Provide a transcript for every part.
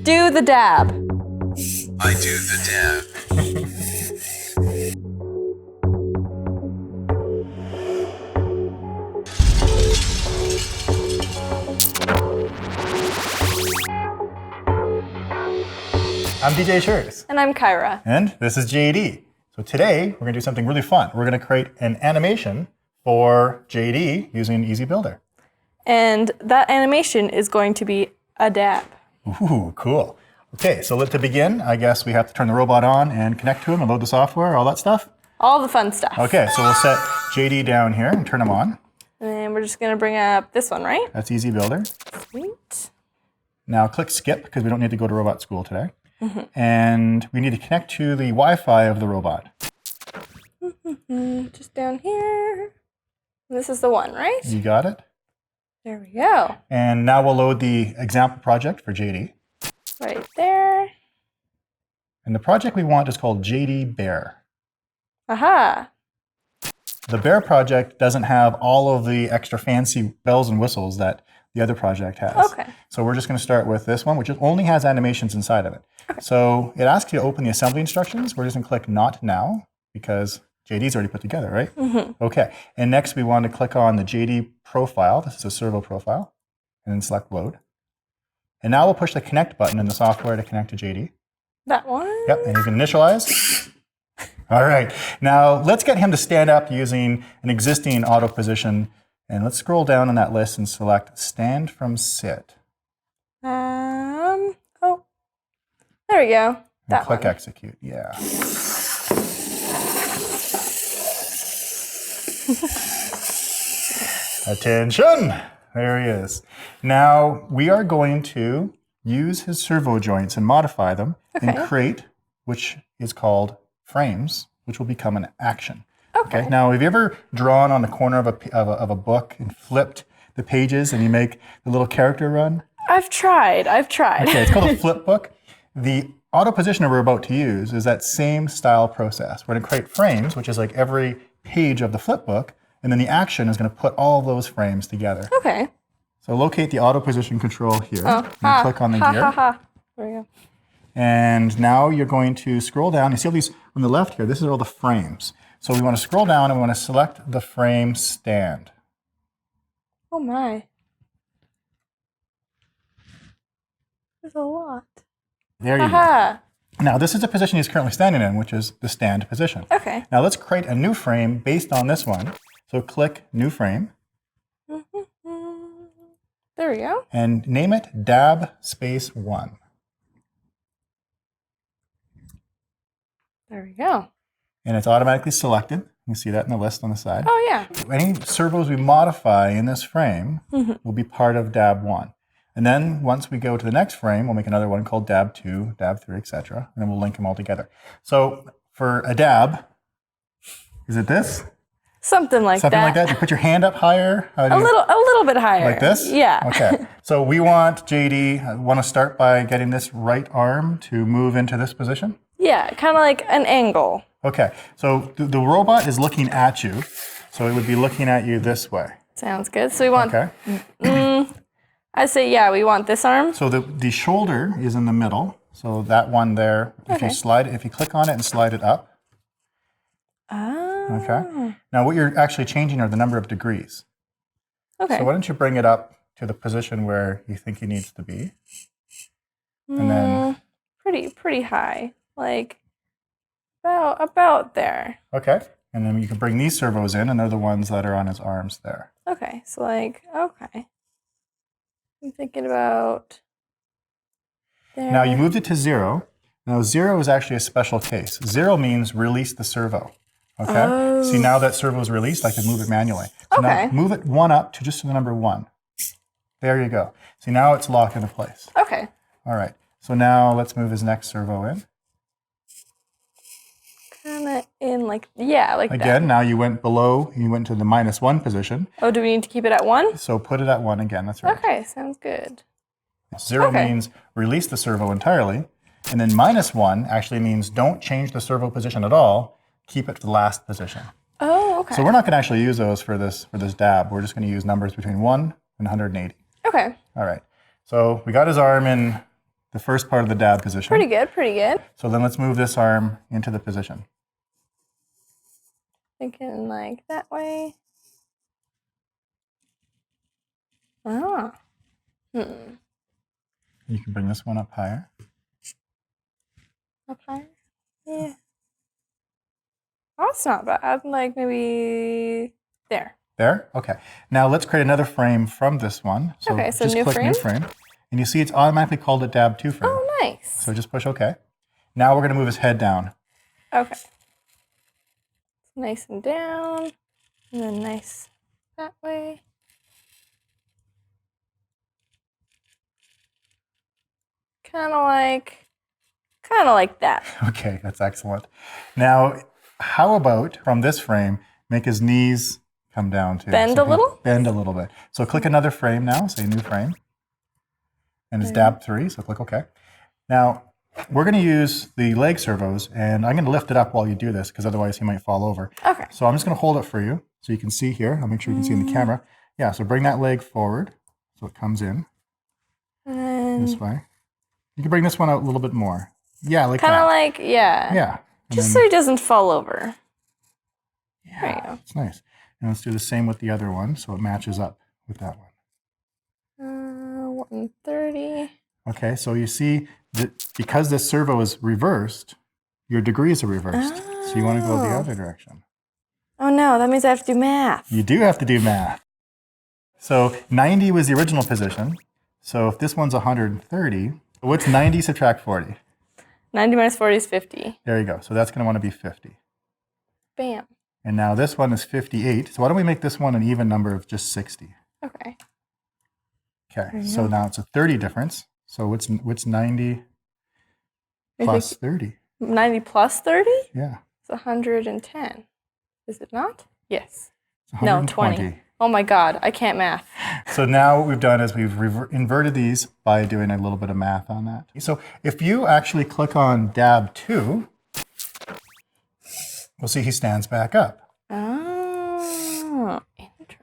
Do the dab. I do the dab. I'm DJ Sures. And I'm Kyra. And this is JD. So today we're going to do something really fun. We're going to create an animation for JD using Easy Builder. And that animation is going to be a dab. Ooh, cool. Okay, so to begin, I guess we have to turn the robot on and connect to him and load the software, all that stuff? All the fun stuff. Okay, so we'll set JD down here and turn him on. And we're just going to bring up this one, right? That's Easy Builder. Sweet. Now click skip because we don't need to go to robot school today. And we need to connect to the Wi-Fi of the robot. Just down here. This is the one, right? You got it? There we go. And now we'll load the example project for JD. Right there. And the project we want is called JD Bear. Aha. The Bear project doesn't have all of the extra fancy bells and whistles that the other project has. Okay. So we're just going to start with this one, which only has animations inside of it. Okay. So it asks you to open the assembly instructions. We're just going to click Not Now because JD's already put together, right? Okay. And next we want to click on the JD profile. This is a servo profile. And then select Load. And now we'll push the Connect button in the software to connect to JD. That one? Yep, and you can initialize. All right, now let's get him to stand up using an existing auto position. And let's scroll down on that list and select Stand from Sit. Oh, there we go. That Click one. Execute, yeah. Attention! There he is. Now, we are going to use his servo joints and modify them and create, which is called frames, which will become an action. Okay. Now, have you ever drawn on the corner of a book and flipped the pages and you make the little character run? I've tried. Okay, it's called a flip book. The auto positioner we're about to use is that same style process. We're going to create frames, which is like every page of the flip book, and then the action is going to put all those frames together. Okay. So locate the auto position control here and click on the gear. There we go. And now you're going to scroll down. You see all these on the left here, this is all the frames. So we want to scroll down and we want to select the frame stand. Oh my. There's a lot. There you go. Now this is the position he's currently standing in, which is the stand position. Okay. Now let's create a new frame based on this one. So click New Frame. There we go. And name it Dab Space 1. There we go. And it's automatically selected. You can see that in the list on the side. Oh yeah. Any servos we modify in this frame will be part of Dab 1. And then once we go to the next frame, we'll make another one called Dab 2, Dab 3, etc. And then we'll link them all together. So for a dab, is it this? Something like Something that. like that? You put your hand up higher? A little bit higher. Like this? Yeah. Okay. So we want JD, want to start by getting this right arm to move into this position? Yeah, kind of like an angle. Okay. So the robot is looking at you. So it would be looking at you this way. Sounds good. So we want, I'd say, yeah, we want this arm. So the shoulder is in the middle. So that one there, if you click on it and slide it up. Okay. Now what you're actually changing are the number of degrees. Okay. So why don't you bring it up to the position where you think it needs to be. And then pretty high. Like about there. Okay. And then you can bring these servos in, and they're the ones that are on his arms there. Okay. So like, okay. I'm thinking about there. Now you moved it to 0. Now 0 is actually a special case. 0 means release the servo. Okay. Oh. See, now that servo is released, I can move it manually. So now move it 1 up to just the number 1. There you go. See, now it's locked into place. Okay. All right. So now let's move his next servo in. Kind of in like, yeah, like that. Again, now you went below, you went to the -1 position. Oh, do we need to keep it at 1? So put it at 1 again, that's right. Okay, sounds good. 0 means release the servo entirely. And then -1 actually means don't change the servo position at all. Keep it to the last position. Oh, okay. So we're not going to actually use those for this dab. We're just going to use numbers between 1 and 180. Okay. All right. So we got his arm in the first part of the dab position. Pretty good, pretty good. So then let's move this arm into the position. Thinking like that way. Ah. You can bring this one up higher. Up higher? Yeah. Oh, that's not bad. Like maybe there. There? Okay. Now let's create another frame from this one. So Okay, so just new click frame? new frame. And you see it's automatically called a dab 2 frame. Oh, nice. So just push OK. Now we're going to move his head down. Okay. Nice and down. And then nice that way. Kind of like that. Okay, that's excellent. Now, how about from this frame, make his knees come down too. Bend a little? Bend a little bit. So click another frame now, say new frame. And it's dab 3, so click OK. Now, we're going to use the leg servos, and I'm going to lift it up while you do this, because otherwise he might fall over. Okay. So I'm just going to hold it for you, so you can see here. I'll make sure you can see in the camera. Yeah, so bring that leg forward, so it comes in this way. You can bring this one out a little bit more. Yeah, like kind that. of like, yeah. Yeah. Just so he doesn't fall over. Yeah, there you go. it's nice. And let's do the same with the other one, so it matches up with that one. 130. Okay, so you see that because this servo is reversed, your degrees are reversed. So you want to go the other direction. Oh no, that means I have to do math. You do have to do math. So 90 was the original position. So if this one's 130, what's 90 subtract 40? 90 minus 40 is 50. There you go. So that's going to want to be 50. Bam. And now this one is 58. So why don't we make this one an even number of just 60? Okay. Okay, so now it's a 30 difference. So what's 90 plus 30? 90 plus 30? Yeah. It's 110. Is it not? Yes. It's No, 120. 20. Oh my God, I can't math. So now what we've done is we've inverted these by doing a little bit of math on that. So if you actually click on dab 2, we'll see he stands back up. Oh, interesting.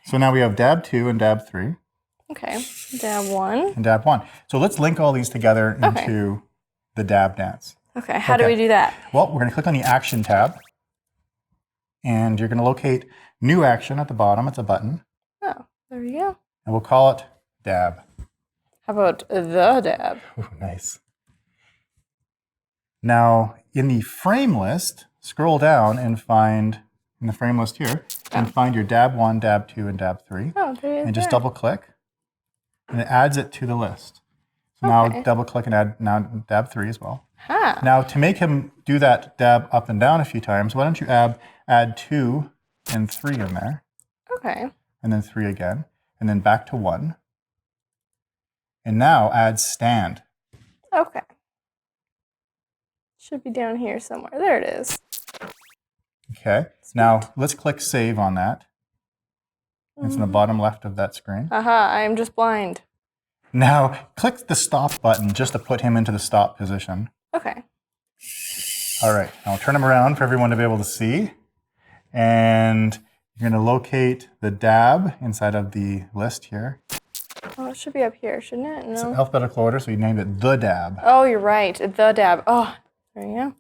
So now we have dab 2 and dab 3. Okay, dab 1. And dab 1. So let's link all these together into the dab dance. Okay, how do we do that? Well, we're going to click on the action tab. And you're going to locate new action at the bottom. It's a button. Oh, there we go. And we'll call it dab. How about the dab? Ooh, nice. Now, in the frame list, scroll down and find, in the frame list here, and find your dab 1, dab 2, and dab 3. Oh, there it is. And just double click. And it adds it to the list. So now double click and add now dab 3 as well. Huh. Now, to make him do that dab up and down a few times, why don't you add 2 and 3 in there. Okay. And then 3 again. And then back to 1. And now add stand. Okay. Should be down here somewhere. There it is. Okay. Now, let's click save on that. It's in the bottom left of that screen. Aha, I am just blind. Now, click the stop button just to put him into the stop position. Okay. All right. Now, I'll turn him around for everyone to be able to see. And you're going to locate the dab inside of the list here. Oh, it should be up here, shouldn't it? It's No. alphabetical order, so you named it the dab. Oh, you're right. The dab. Oh, there you go.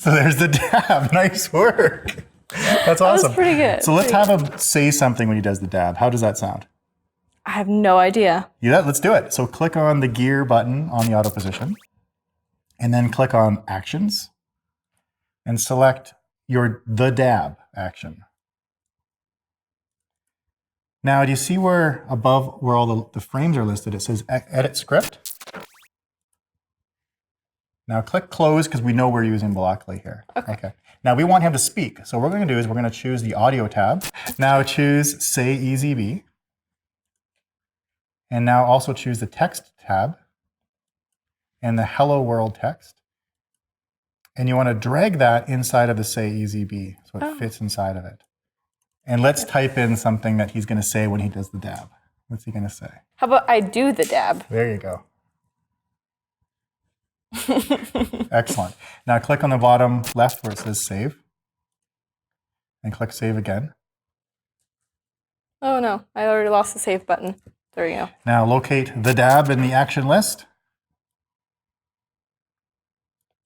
So there's the dab. Nice work. That's awesome. That's pretty good. So let's have him say something when he does the dab. How does that sound? I have no idea. Yeah, let's do it. So click on the gear button on the auto position, and then click on actions, and select the dab action. Now, do you see where above where all the frames are listed, it says edit script? Now click close because we know we're using Blockly here. Okay. Now we want him to speak. So what we're going to do is we're going to choose the audio tab. Now choose say EZB. And now also choose the text tab and the hello world text. And you want to drag that inside of the say EZB so it fits inside of it. And let's type in something that he's going to say when he does the dab. What's he going to say? How about I do the dab? There you go. Excellent. Now click on the bottom left where it says save. And click save again. Oh no, I already lost the save button. There we go. Now locate the dab in the action list.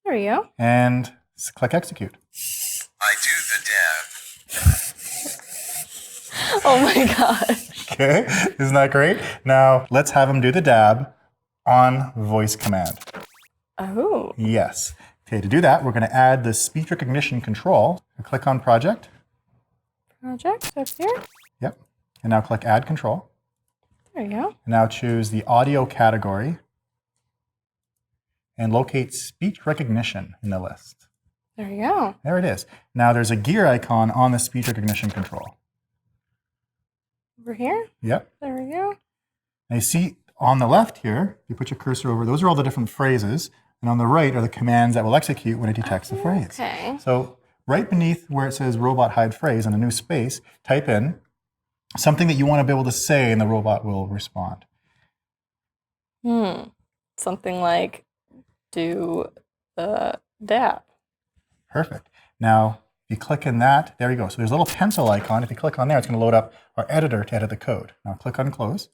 There we go. And click execute. I do the dab. Oh my gosh. Okay, isn't that great? Now let's have him do the dab on voice command. Oh. Yes. Okay, to do that, we're going to add the speech recognition control. Click on project. Project up here. Yep. And now click add control. There you go. And now choose the audio category and locate speech recognition in the list. There you go. There it is. Now there's a gear icon on the speech recognition control. Over here. Yep. There we go. Now you see on the left here, you put your cursor over, those are all the different phrases. And on the right are the commands that will execute when it detects the phrase. Okay. So right beneath where it says robot hide phrase in a new space, type in something that you want to be able to say and the robot will respond. Something like do the dab. Perfect. Now, if you click in that, there you go. So there's a little pencil icon. If you click on there, it's going to load up our editor to edit the code. Now click on close.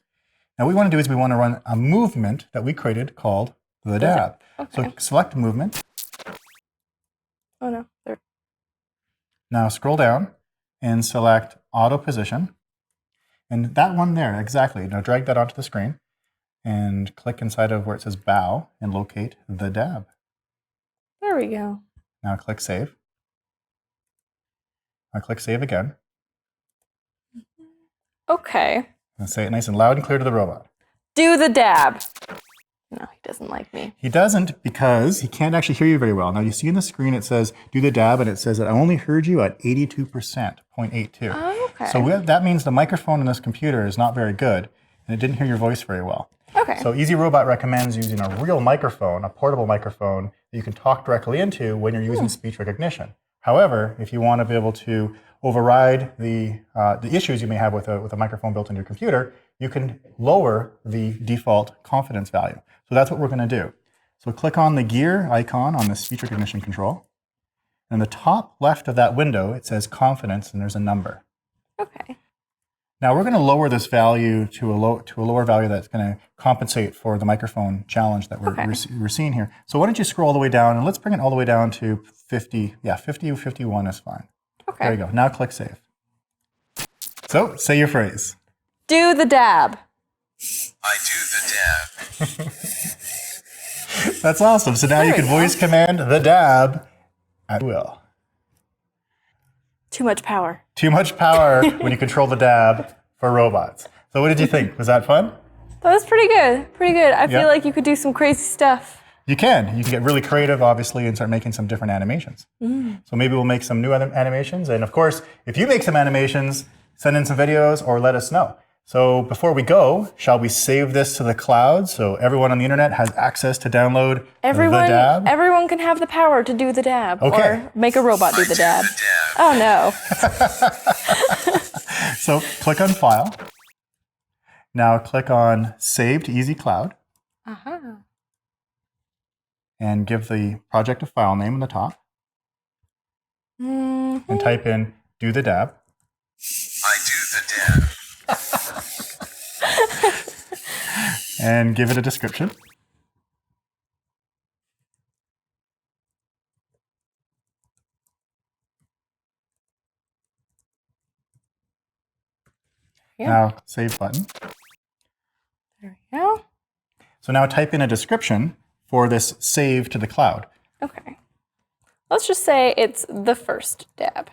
Now what we want to do is we want to run a movement that we created called the dab. Okay. So select movement. Oh no. There. Now scroll down and select auto position. And that one there, exactly. Now drag that onto the screen and click inside of where it says bow and locate the dab. There we go. Now click save. Now click save again. Okay. And say it nice and loud and clear to the robot. Do the dab. No, he doesn't like me. He doesn't because he can't actually hear you very well. Now you see in the screen it says do the dab and it says that I only heard you at 82%, 0.82. Oh, okay. So that means the microphone in this computer is not very good and it didn't hear your voice very well. Okay. So Easy Robot recommends using a real microphone, a portable microphone that you can talk directly into when you're using speech recognition. However, if you want to be able to override the issues you may have with a microphone built into your computer, you can lower the default confidence value. So that's what we're going to do. So click on the gear icon on the speech recognition control. And in the top left of that window, it says confidence and there's a number. Okay. Now we're going to lower this value to a lower value that's going to compensate for the microphone challenge that we're seeing here. So why don't you scroll all the way down and let's bring it all the way down to 50. Yeah, 50 or 51 is fine. Okay. There you go. Now click save. So say your phrase. Do the dab. I do the dab. That's awesome. So now you can voice command the dab at will. Too much power. Too much power when you control the dab for robots. So what did you think? Was that fun? That was pretty good. Pretty good. I feel like you could do some crazy stuff. You can. You can get really creative, obviously, and start making some different animations. So maybe we'll make some new animations. And of course, if you make some animations, send in some videos or let us know. So before we go, shall we save this to the cloud so everyone on the internet has access to download the dab? Everyone can have the power to do the dab. Okay. Or make a robot do the dab. The dab. Oh no. So click on File. Now click on Save to Easy Cloud. And give the project a file name on the top. And type in do the dab. I do the dab. And give it a description. Yeah. Now save button. There we go. So now type in a description for this save to the cloud. Okay. Let's just say it's the first dab.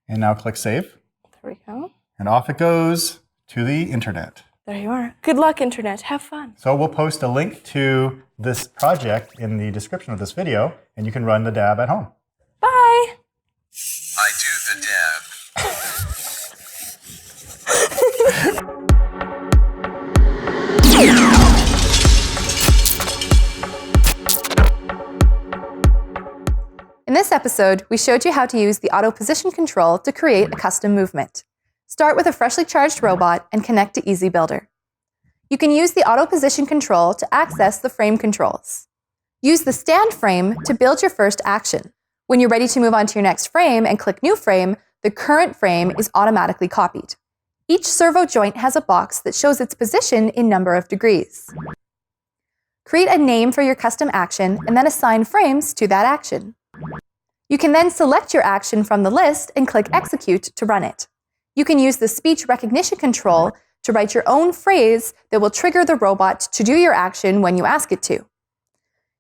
And now click save. There we go. And off it goes to the internet. There you are. Good luck, internet. Have fun. So we'll post a link to this project in the description of this video, and you can run the dab at home. Bye. I do the dab. In this episode, we showed you how to use the auto position control to create a custom movement. Start with a freshly charged robot and connect to Easy Builder. You can use the auto position control to access the frame controls. Use the stand frame to build your first action. When you're ready to move on to your next frame and click New Frame, the current frame is automatically copied. Each servo joint has a box that shows its position in number of degrees. Create a name for your custom action and then assign frames to that action. You can then select your action from the list and click Execute to run it. You can use the speech recognition control to write your own phrase that will trigger the robot to do your action when you ask it to.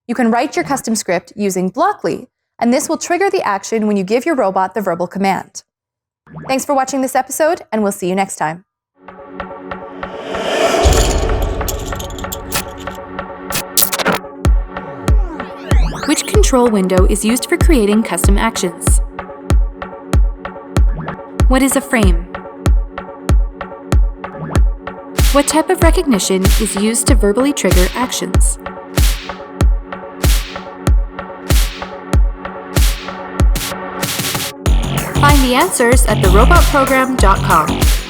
You can write your custom script using Blockly, and this will trigger the action when you give your robot the verbal command. Thanks for watching this episode, and we'll see you next time. Which control window is used for creating custom actions? What is a frame? What type of recognition is used to verbally trigger actions? Find the answers at therobotprogram.com.